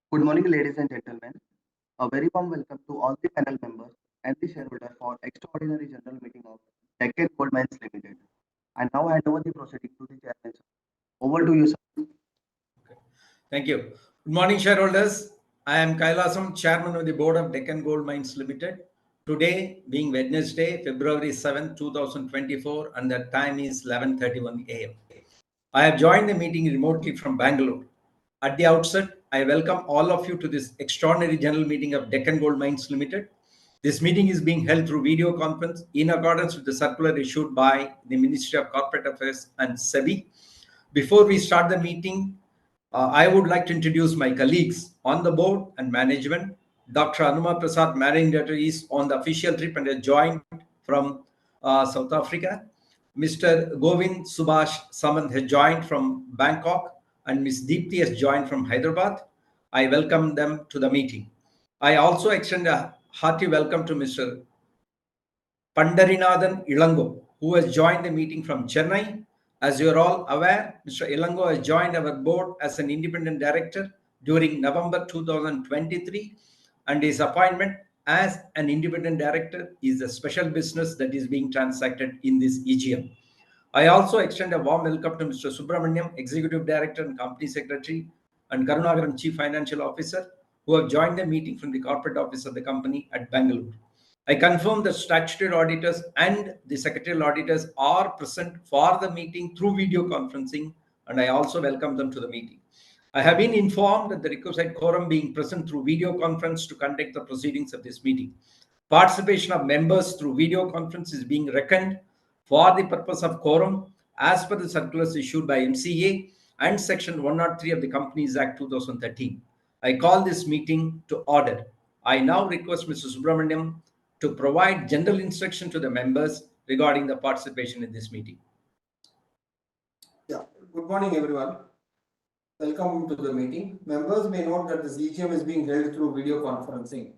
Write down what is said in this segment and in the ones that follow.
Good morning, ladies and gentlemen. A very warm welcome to all the panel members and the shareholder for extraordinary general meeting of Deccan Gold Mines Limited. I now hand over the proceeding to the chairman. Sir. Over to you, sir. Thank you. Good morning, shareholders. I am Kailasam, Chairman of the Board of Deccan Gold Mines Limited. Today, being Wednesday, February 7, 2024, and the time is 11:31 a.m. I have joined the meeting remotely from Bangalore. At the outset, I welcome all of you to this extraordinary general meeting of Deccan Gold Mines Limited. This meeting is being held through video conference in accordance with the circular issued by the Ministry of Corporate Affairs and SEBI. Before we start the meeting, I would like to introduce my colleagues on the board and management. Dr. Anuma Prasad, Managing Director, is on the official trip and has joined from South Africa. Mr. Govind Subhash Samant has joined from Bangkok, and Ms. Deepthi has joined from Hyderabad. I welcome them to the meeting. I also extend a hearty welcome to Mr. Pandarinathan Ilango, who has joined the meeting from Chennai. As you are all aware, Mr. Ilango has joined our board as an independent director during November 2023, and his appointment as an independent director is a special business that is being transacted in this EGM. I also extend a warm welcome to Mr. Subramaniam, Executive Director and Company Secretary, and Karunagaran, Chief Financial Officer, who have joined the meeting from the corporate office of the company at Bangalore. I confirm that statutory auditors and the secretarial auditors are present for the meeting through video conferencing, and I also welcome them to the meeting. I have been informed that the requisite quorum being present through video conference to conduct the proceedings of this meeting. Participation of members through video conference is being reckoned for the purpose of quorum as per the circulars issued by MCA and Section 103 of the Companies Act 2013. I call this meeting to order. I now request Mr. Subramaniam to provide general instruction to the members regarding the participation in this meeting. Yeah, good morning everyone. Welcome to the meeting. Members may note that this EGM is being held through video conferencing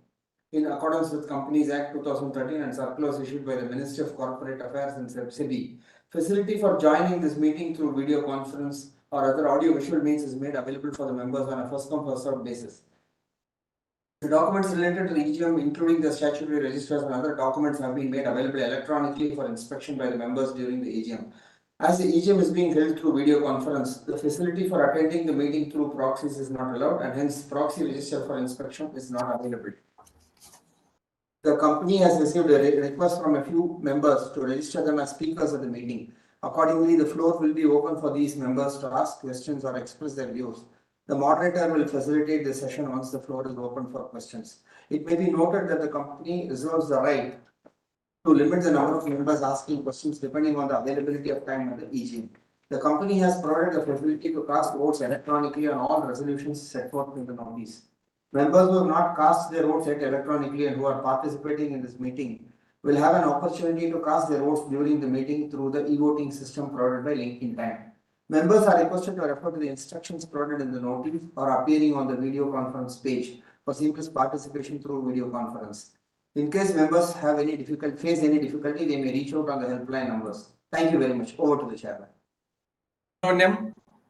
in accordance with Companies Act 2013 and circulars issued by the Ministry of Corporate Affairs and SEBI. Facility for joining this meeting through video conference or other audio visual means is made available for the members on a first come first served basis. The documents related to the EGM, including the statutory registers and other documents, have been made available electronically for inspection by the members during the EGM. As the EGM is being held through video conference, the facility for attending the meeting through proxies is not allowed, and hence proxy register for inspection is not available. The company has received a request from a few members to register them as speakers at the meeting. Accordingly, the floor will be open for these members to ask questions or express their views. The moderator will facilitate the session once the floor is open for questions. It may be noted that the company reserves the right to limit the number of members asking questions depending on the availability of time at the EGM. The company has provided the facility to cast votes electronically on all resolutions set forth in the notice. Members who have not cast their votes yet electronically and who are participating in this meeting will have an opportunity to cast their votes during the meeting through the e-voting system provided by Link in Time. Members are requested to refer to the instructions provided in the notice or appearing on the video conference page for seamless participation through video conference. In case members have face any difficulty, they may reach out on the helpline numbers. Thank you very much. Over to the chairman.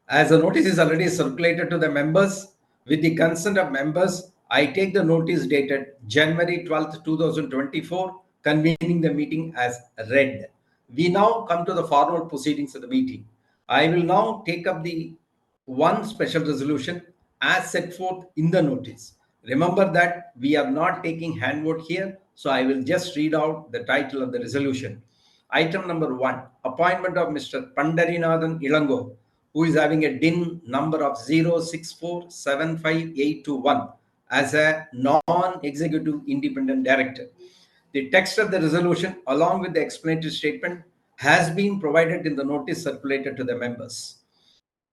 As the notice is already circulated to the members, with the consent of members, I take the notice dated January 12th, 2024, convening the meeting as read. We now come to the formal proceedings of the meeting. I will now take up the one special resolution as set forth in the notice. Remember that we are not taking hand vote here, so I will just read out the title of the resolution. Item number 1, appointment of Mr. Pandarinathan Ilango, who is having a DIN number of 0647581 as a non-executive independent director. The text of the resolution, along with the explanatory statement, has been provided in the notice circulated to the members.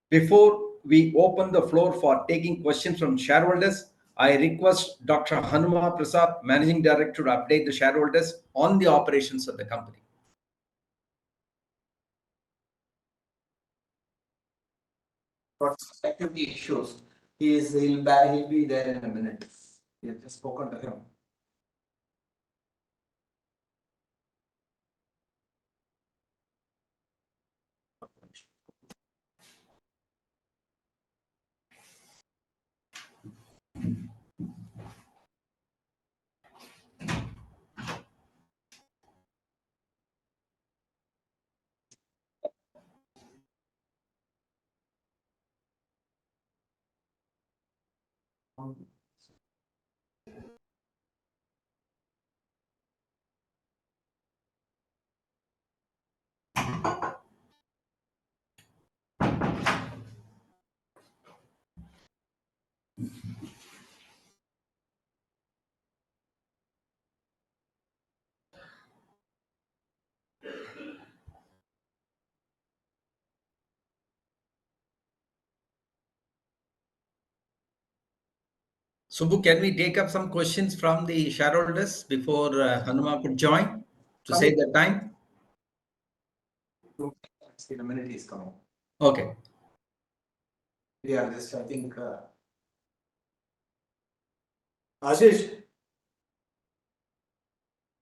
Before we open the floor for taking questions from shareholders, I request Dr. Hanuma Prasad, Managing Director, to update the shareholders on the operations of the company. For activity issues, he'll be there in a minute. We have just spoken to him. Subbu, can we take up some questions from the shareholders before Hanuma could join to save the time? See, the minute is coming. Okay. Yeah, this I think. Ashish.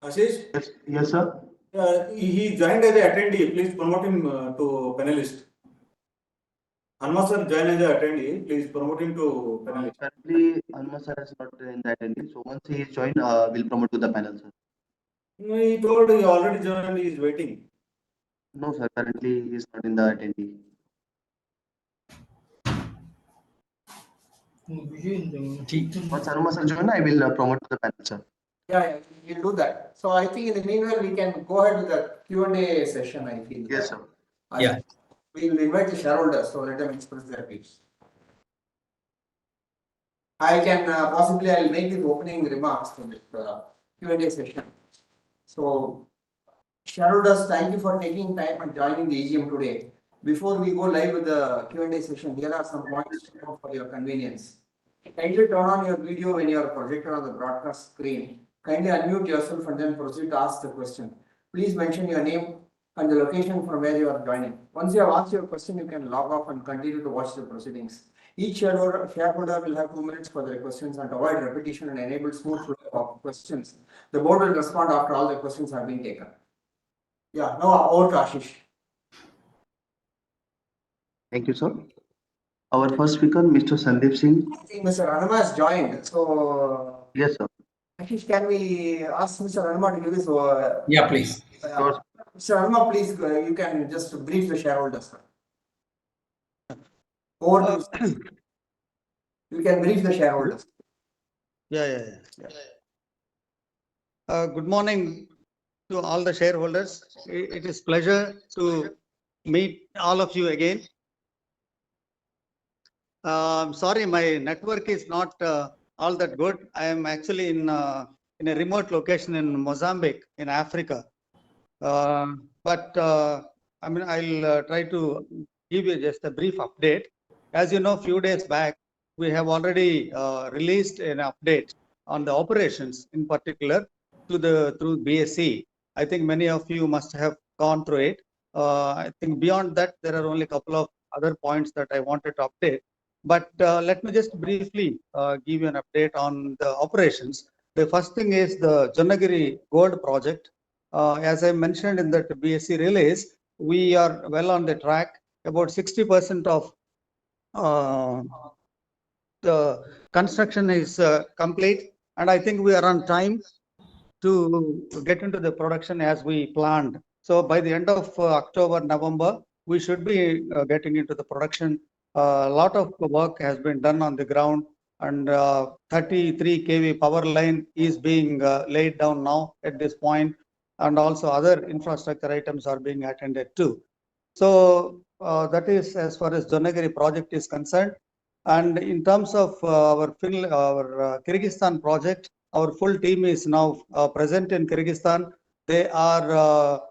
Ashish. Yes, yes, sir. He joined as an attendee. Please promote him to panelist. Hanma sir joined as an attendee. Please promote him to panelist. Currently, Anma sir is not in the attendee. So once he is joined, we'll promote to the panel, sir. No, he told he already joined. He is waiting. No, sir. Currently, he is not in the attendee. Once Anuma sir join, I will promote to the panel, sir. Yeah, we'll do that. So I think in the meanwhile we can go ahead with the Q&A session. I feel. Yes, sir. Yeah. We will invite the shareholders, so let them express their views. I can possibly I'll make the opening remarks for this Q&A session. So, shareholders, thank you for taking time and joining the EGM today. Before we go live with the Q&A session, here are some points to note for your convenience. Kindly turn on your video when you are projected on the broadcast screen. Kindly unmute yourself and then proceed to ask the question. Please mention your name and the location from where you are joining. Once you have asked your question, you can log off and continue to watch the proceedings. Each shareholder will have 2 minutes for their questions, and to avoid repetition and enable smooth flow of questions, the board will respond after all the questions have been taken. Yeah, now over to Ashish. Thank you, sir. Our first speaker, Mr. Sandeep Singh. I think Mr. Anuma has joined. So, Yes, sir. Ashish, can we ask Mr. Anuma to give his? Yeah, please. Sure. Mr. Anuma, please, you can just brief the shareholders. Over to you can brief the shareholders. Yeah. Good morning to all the shareholders. It is pleasure to meet all of you again. Sorry, my network is not all that good. I am actually in a remote location in Mozambique, in Africa. But I mean, I'll try to give you just a brief update. As you know, a few days back, we have already released an update on the operations, in particular through BSE. I think many of you must have gone through it. I think beyond that, there are only a couple of other points that I wanted to update. But let me just briefly give you an update on the operations. The first thing is the Jannagiri Gold project. As I mentioned in that BSE release, we are well on the track. About 60% of the construction is complete, and I think we are on time to get into the production as we planned. So by the end of October, November, we should be getting into the production. A lot of work has been done on the ground, and 33 kV power line is being laid down now at this point, and also other infrastructure items are being attended to. So that is as far as Jannagiri project is concerned. And in terms of our Kyrgyzstan project, our full team is now present in Kyrgyzstan. They are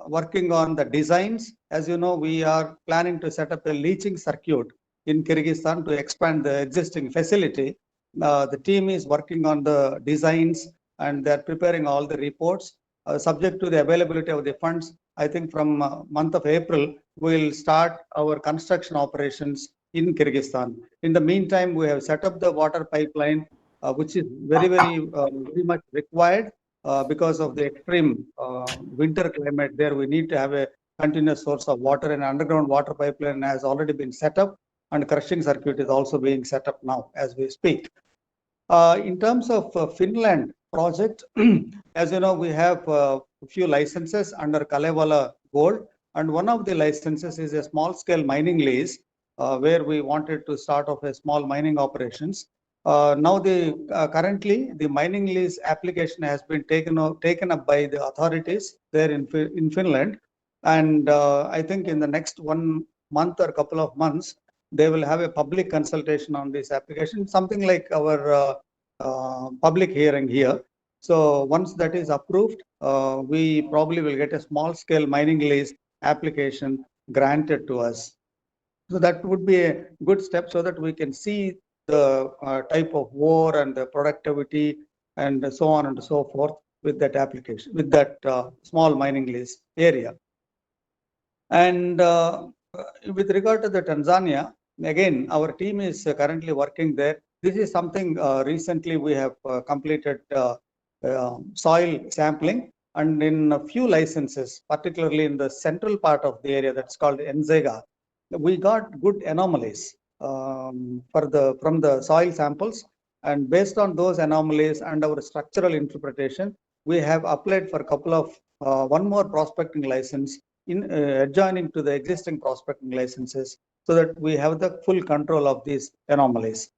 working on the designs. As you know, we are planning to set up a leaching circuit in Kyrgyzstan to expand the existing facility. The team is working on the designs and they're preparing all the reports. Subject to the availability of the funds, I think from month of April, we'll start our construction operations in Kyrgyzstan. In the meantime, we have set up the water pipeline, which is very much required because of the extreme winter climate there. We need to have a continuous source of water, and underground water pipeline has already been set up, and crushing circuit is also being set up now as we speak. In terms of Finland project, as you know, we have a few licenses under Kalevala Gold, and one of the licenses is a small scale mining lease where we wanted to start off a small mining operations. Now currently the mining lease application has been taken up by the authorities there in Finland, and I think in the next 1 month or couple of months they will have a public consultation on this application, something like our public hearing here. So once that is approved, we probably will get a small scale mining lease application granted to us. So that would be a good step so that we can see the type of ore and the productivity and so on and so forth with that application, with that small mining lease area. And with regard to the Tanzania, again, our team is currently working there. This is something recently we have completed soil sampling, and in a few licenses, particularly in the central part of the area that's called Nzega, we got good anomalies from the soil samples, and based on those anomalies and our structural interpretation, we have applied for a couple of one more prospecting license in adjoining to the existing prospecting licenses, so that we have the full control of these anomalies.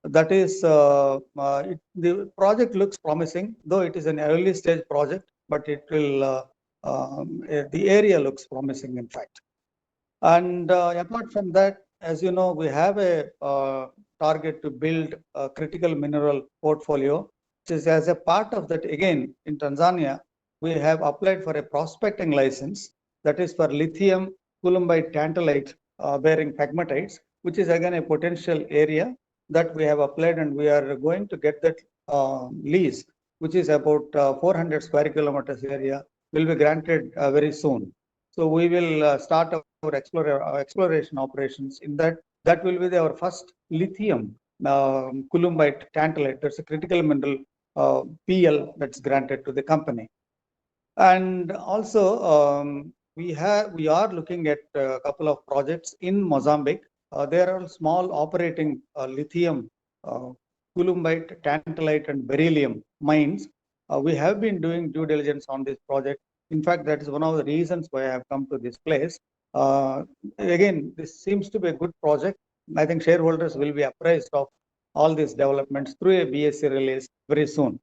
That is, the project looks promising, though it is an early stage project, but it will, the area looks promising, in fact. And apart from that, as you know, we have a target to build a critical mineral portfolio, which is as a part of that, again, in Tanzania, we have applied for a prospecting license that is for lithium columbite tantalite bearing pegmatites, which is again a potential area that we have applied, and we are going to get that lease, which is about 400 square kilometers area, will be granted very soon. So we will start our exploration operations in that. That will be our first lithium columbite tantalite. That's a critical mineral PL that's granted to the company. And also we are looking at a couple of projects in Mozambique. There are small operating lithium, columbite, tantalite, and beryllium mines. We have been doing due diligence on this project. In fact, that is one of the reasons why I have come to this place. Again, this seems to be a good project. I think shareholders will be apprised of all these developments through a BSc release very soon.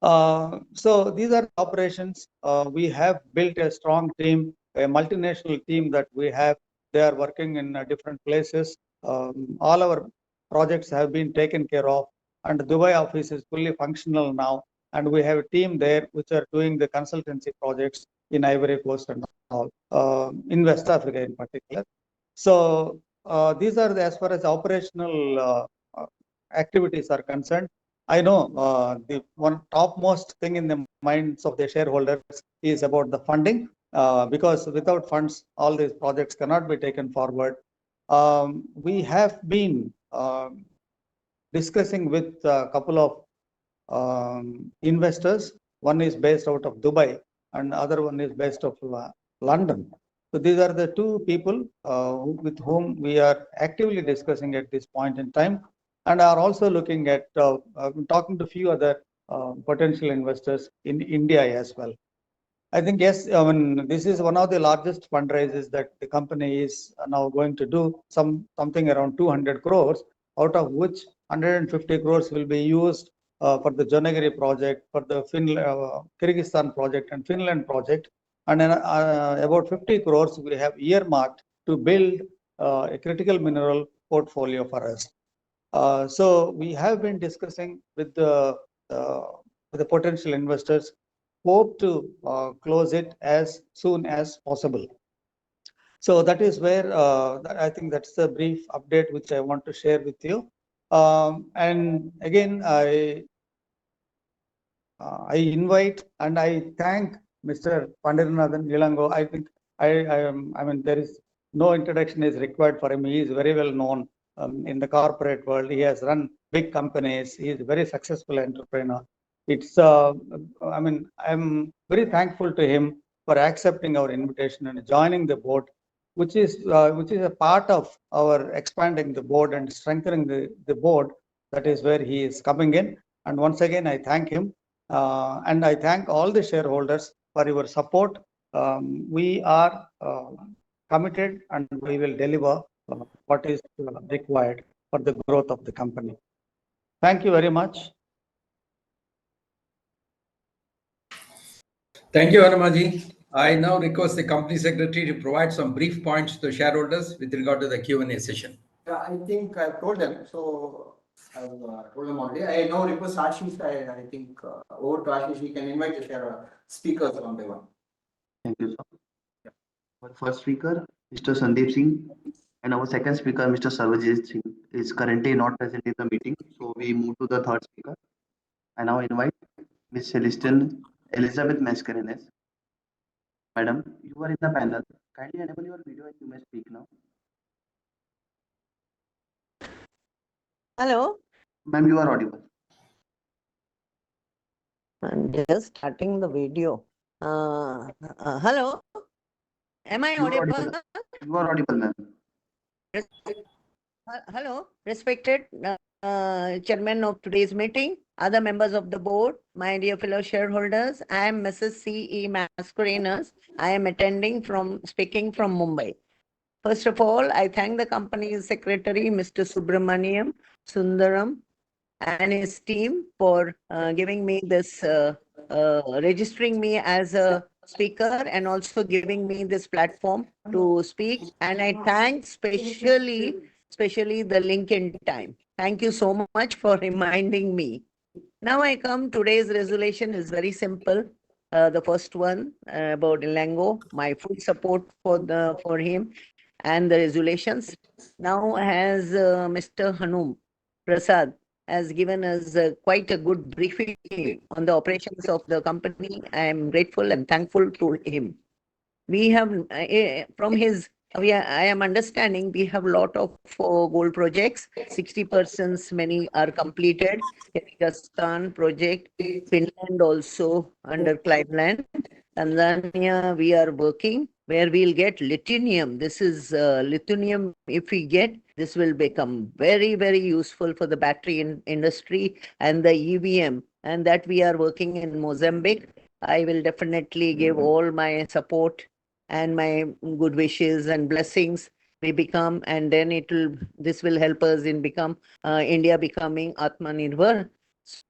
So these are operations. We have built a strong team, a multinational team that we have. They are working in different places. All our projects have been taken care of, and the Dubai office is fully functional now. And we have a team there which are doing the consultancy projects in Ivory Coast and all, in West Africa in particular. So these are as far as operational activities are concerned. I know the one topmost thing in the minds of the shareholders is about the funding, because without funds, all these projects cannot be taken forward. We have been discussing with a couple of investors. One is based out of Dubai and other one is based of London. So these are the two people with whom we are actively discussing at this point in time, and are also looking at talking to a few other potential investors in India as well. I think, yes, this is one of the largest fundraisers that the company is now going to do, something around 200 crores, out of which 150 crores will be used for the Jonagiri project, for the Kyrgyzstan project and Finland project, and then about 50 crores we have earmarked to build a critical mineral portfolio for us. So we have been discussing with the potential investors, hope to close it as soon as possible. So that is where I think that's the brief update which I want to share with you. And again, I invite and I thank Mr. Pandiranathan Ilango. I think I mean, there is no introduction is required for him. He is very well known in the corporate world. He has run big companies. He is a very successful entrepreneur. It's I mean, I'm very thankful to him for accepting our invitation and joining the board, which is a part of our expanding the board and strengthening the board. That is where he is coming in. And once again, I thank him. And I thank all the shareholders for your support. We are committed and we will deliver what is required for the growth of the company. Thank you very much. Thank you, Anamaji. I now request the company secretary to provide some brief points to shareholders with regard to the Q&A session. Yeah, I think I've told them, so I've told them already. I now request Ashish, I think, over to Ashish, we can invite the speakers one by one. Thank you, sir. Our first speaker, Mr. Sandeep Singh, and our second speaker, Mr. Sarvajit Singh, is currently not present in the meeting. So we move to the third speaker. I now invite Ms. Celestine Elizabeth Mascarenes. Madam, you are in the panel. Kindly enable your video and you may speak now. Hello, Ma'am, you are audible. I'm just starting the video. Hello, am I You are audible? audible. You are audible, ma'am. Hello, respected chairman of today's meeting, other members of the board, my dear fellow shareholders. I am Mrs. C.E. Mascarenes. I am speaking from Mumbai. First of all, I thank the company's secretary, Mr. Subramaniam Sundaram, and his team for giving me this, registering me as a speaker and also giving me this platform to speak. And I thank especially the LinkedIn time. Thank you so much for reminding me. Now I come, today's resolution is very simple. The first one about Ilango, my full support for him and the resolutions. Now as Mr. Hanum Prasad has given us quite a good briefing on the operations of the company. I am grateful and thankful to him. We have from his I am understanding we have a lot of gold projects. 60% many are completed. Kyrgyzstan project, Finland also under Cleveland. Tanzania we are working where we'll get lithium. This is lithium. If we get, this will become very, very useful for the battery industry and the EVM, and that we are working in Mozambique. I will definitely give all my support and my good wishes and blessings. We become, and then this will help us in become India becoming Atmanirbhar.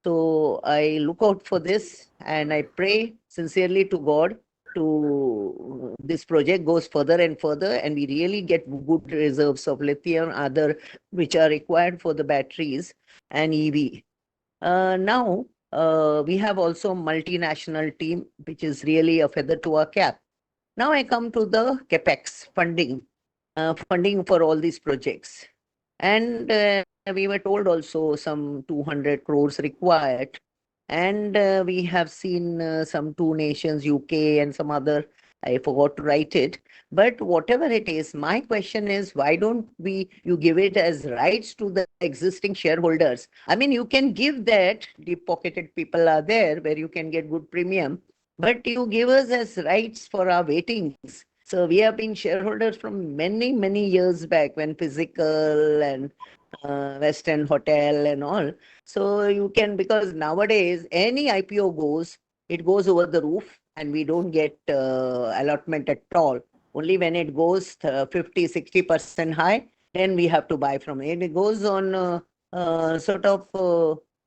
So I look out for this and I pray sincerely to God to this project goes further and further, and we really get good reserves of lithium, other which are required for the batteries and EV. Now we have also multinational team, which is really a feather to our cap. Now I come to the CapEx funding for all these projects. And we were told also some 200 crores required. And we have seen some two nations, UK and some other, I forgot to write it. But whatever it is, my question is, why don't you give it as rights to the existing shareholders? I mean, you can give that, deep-pocketed people are there where you can get good premium, but you give us as rights for our waitings. So we have been shareholders from many, many years back when Physical and Western Hotel and all. So you can, because nowadays any IPO goes, it goes over the roof and we don't get allotment at all. Only when it goes 50, 60% high, then we have to buy from it. It goes on sort of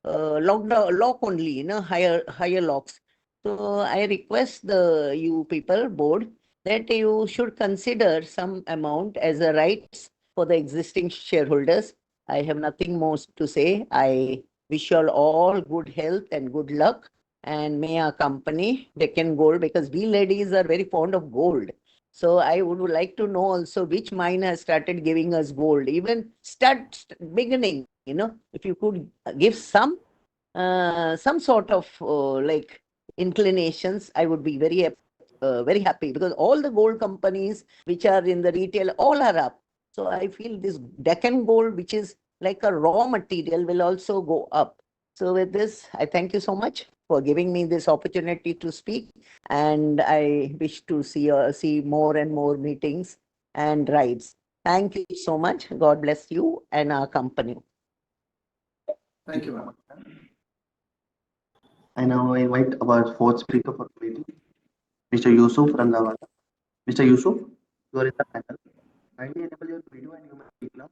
lock only, higher locks. So I request you people, board, that you should consider some amount as a rights for the existing shareholders. I have nothing more to say. I wish you all good health and good luck. And may our company, Deccan Gold, because we ladies are very fond of gold. So I would like to know also which mine has started giving us gold. Even start beginning, if you could give some sort of like inclinations, I would be very happy, because all the gold companies which are in the retail, all are up. So I feel this Deccan Gold, which is like a raw material, will also go up. So with this, I thank you so much for giving me this opportunity to speak, and I wish to see more and more meetings and rides. Thank you so much. God bless you and our company. Thank you, ma'am. I now invite our fourth speaker for the meeting, Mr. Yusuf Rangawala. Mr. Yusuf, you are in the panel. Kindly enable your video and you may speak now.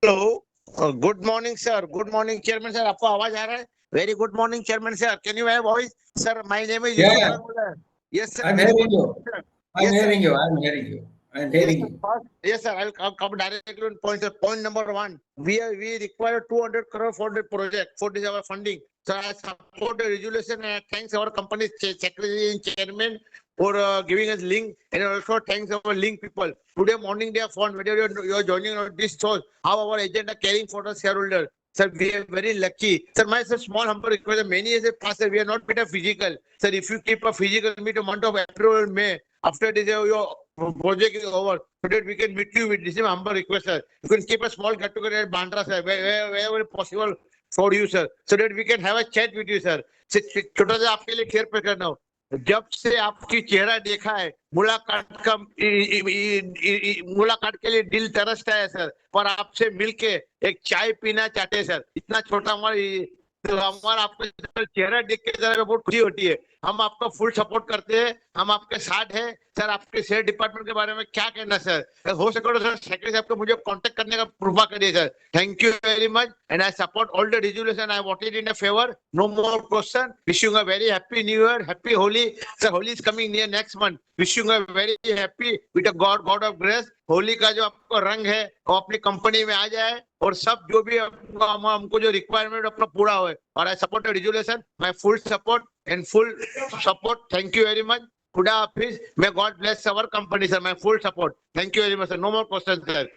Hello. Good morning, sir. Good morning, Chairman, sir. आपको आवाज आ रहा है? Very good morning, Chairman, sir. Can you have voice? Sir, my name is Yeah, Yusuf yeah. Rangwala. Yes, sir. I'm Very hearing good you. morning, sir. I'm Yes, sir. hearing you. I'm hearing you. I'm Yes, hearing sir. you. First- Yes, sir. I'll come directly on point. Sir. Point number one. We require 200 crore for the project. For this our funding. So I support the resolution and thanks our company's secretary and chairman for giving us link, and also thanks our link people. Today morning they have found whether you are joining on this shows how our agenda caring for the shareholder. Sir, we are very lucky. Sir, my sir, small humble request. Many years have passed. Sir, we are not better physical. Sir, if you keep a physical meet a month of April or May, after this your project is over, so that we can meet you with this is my humble request, sir. You can keep a small get together at Bandra, sir, wherever possible for you, sir, so that we can have a chat with you, sir. छोटा सा आपके लिए share पे करना हो जब से आपकी चेहरा देखा है मुलाकात का मुलाकात के लिए दिल तरसता है सर पर आपसे मिलके एक चाय पीना चाहते हैं सर इतना छोटा हमारा आपको चेहरा देख के जरा बहुत खुशी होती है हम आपका फुल सपोर्ट करते हैं हम आपके साथ हैं सर आपके शेयर डिपार्टमेंट के बारे में क्या कहना सर हो सके तो सर सेक्रेटरी साहब को मुझे कांटेक्ट करने का कृपा करिए sir thank you very much and I support all the resolution I voted in a favor no more question wishing a very happy new year happy Holi sir Holi is coming near next month wishing a very happy with a God of grace Holi का जो आपको रंग है वो अपनी company में आ जाए और सब जो भी हमको जो रिक्वायरमेंट अपना पूरा हो और I support resolution my full support and full support thank you very much खुदा हाफिज may God bless our company sir my full support thank you very much sir no more question sir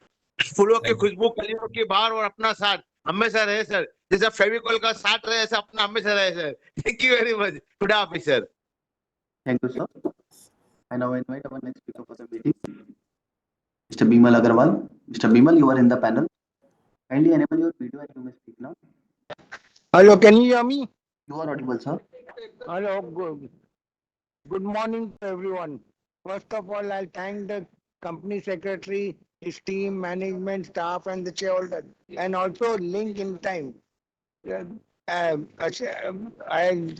फूलों की खुशबू कलियों की बहार और अपना साथ हमेशा रहे सर जैसा फेविकॉल का साथ रहे ऐसा अपना हमेशा रहे sir thank you very much खुदा हाफिज sir Thank you, sir. I now invite our next speaker for the meeting, Mr. Bimal Agarwal. Mr. Bimal, you are in the panel. Kindly enable your video and you may speak now. Hello, can you hear me? You are audible, sir. Hello, good morning to everyone. First of all, I'll thank the company secretary, his team, management, staff, and the shareholder, and also Link in Time. I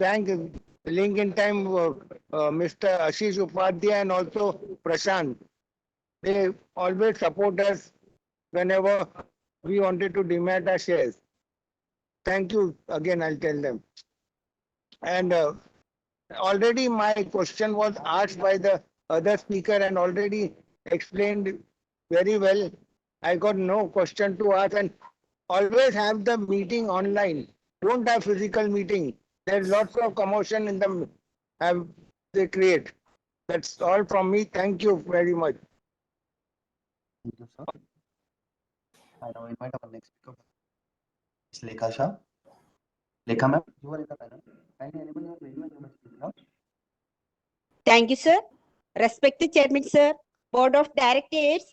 thank Link in Time, Mr. Ashish Upadhyay, and also Prashant. They always support us whenever we wanted to demat our shares. Thank you again, I'll tell them. And already my question was asked by the other speaker and already explained very well. I got no question to ask and always have the meeting online. Don't have physical meeting. There's lots of commotion in the they create. That's all from me. Thank you very much. Thank you, sir. I now invite our next speaker, Ms. Lekha Shah. Lekha ma'am, you are in the panel. Kindly enable your video and you may speak now. Thank you, sir. Respected Chairman, sir, Board of Directors,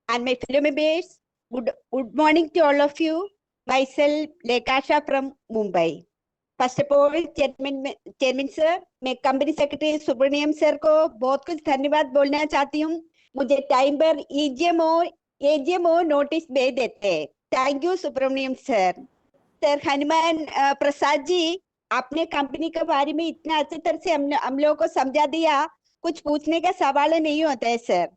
and my fellow members, good morning to all of you. Myself, Lekasha from Mumbai. First of all, Chairman sir, मैं company secretary Subramaniam sir को बहुत कुछ धन्यवाद बोलना चाहती हूँ मुझे time पर एजीएमओ नोटिस भेज देते हैं thank you Subramaniam sir sir Hanuman Prasad ji आपने कंपनी के बारे में इतना अच्छी तरह से हम लोगों को समझा दिया कुछ पूछने का सवाल नहीं होता है सर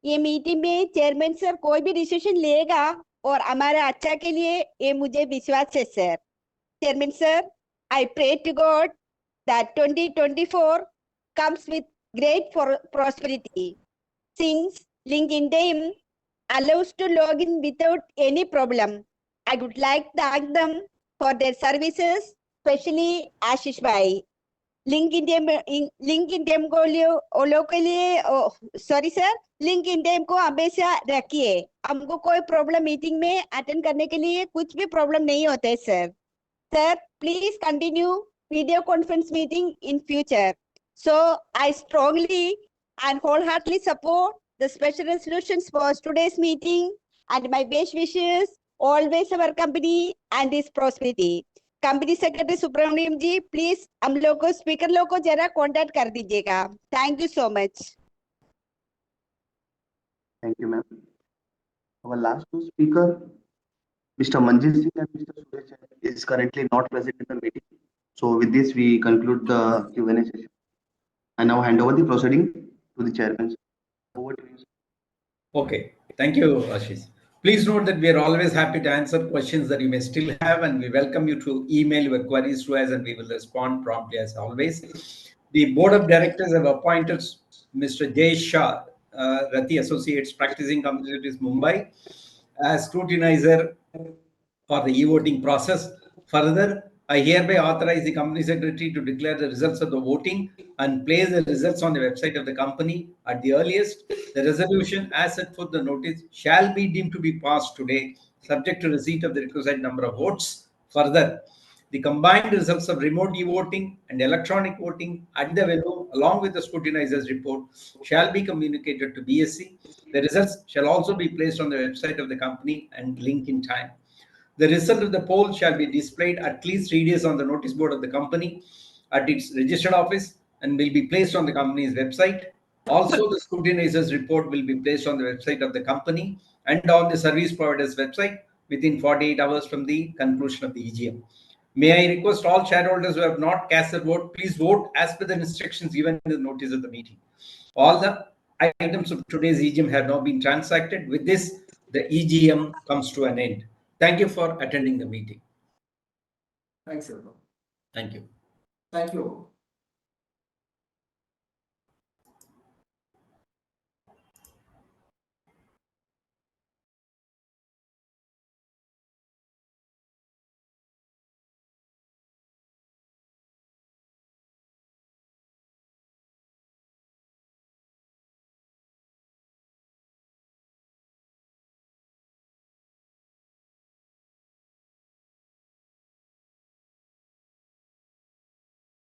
ये मीटिंग में चेयरमैन सर कोई भी डिसीजन लेगा और हमारा अच्छा के लिए ये मुझे विश्वास है sir chairman sir I pray to God that 2024 comes with great prosperity. Since LinkedIn allows to log in without any problem, I would like to thank them for their services, especially Ashish Bhai. LinkedIn को लिए sorry sir LinkedIn को हमेशा रखिए हमको कोई problem meeting में attend करने के लिए कुछ भी प्रॉब्लम नहीं होता है sir Sir, please continue video conference meeting in future. So I strongly and wholeheartedly support the special resolutions for today's meeting and my best wishes always our company and its prosperity. Company Secretary Subramaniam ji, please हम लोग को speaker लोग को जरा contact कर दीजिएगा. Thank you so much. Thank you, ma'am. Our last two speaker, Mr. Manjit Singh and Mr. Suresh is currently not present in the meeting. So with this, we conclude the Q&A session. I now hand over the proceeding to the chairman. Over to you, sir. Okay, thank you, Ashish. Please note that we are always happy to answer questions that you may still have, and we welcome you to email your queries to us, and we will respond promptly as always. The Board of Directors have appointed Mr. Jay Shah, Rati Associates, practicing company secretaries, Mumbai, as scrutinizer for the e-voting process. Further, I hereby authorize the company secretary to declare the results of the voting and place the results on the website of the company at the earliest. The resolution as set forth the notice shall be deemed to be passed today, subject to receipt of the requisite number of votes. Further, the combined results of remote e-voting and electronic voting at the venue, along with the scrutinizer's report, shall be communicated to BSC. The results shall also be placed on the website of the company and link in time. The result of the poll shall be displayed at least 3 days on the notice board of the company at its registered office and will be placed on the company's website. Also, the scrutinizer's report will be placed on the website of the company and on the service provider's website within 48 hours from the conclusion of the EGM. May I request all shareholders who have not cast their vote, please vote as per the instructions given in the notice of the meeting. All the items of today's EGM have now been transacted. With this, the EGM comes to an end. Thank you for attending the meeting. Thanks, everyone. Thank you. Thank you.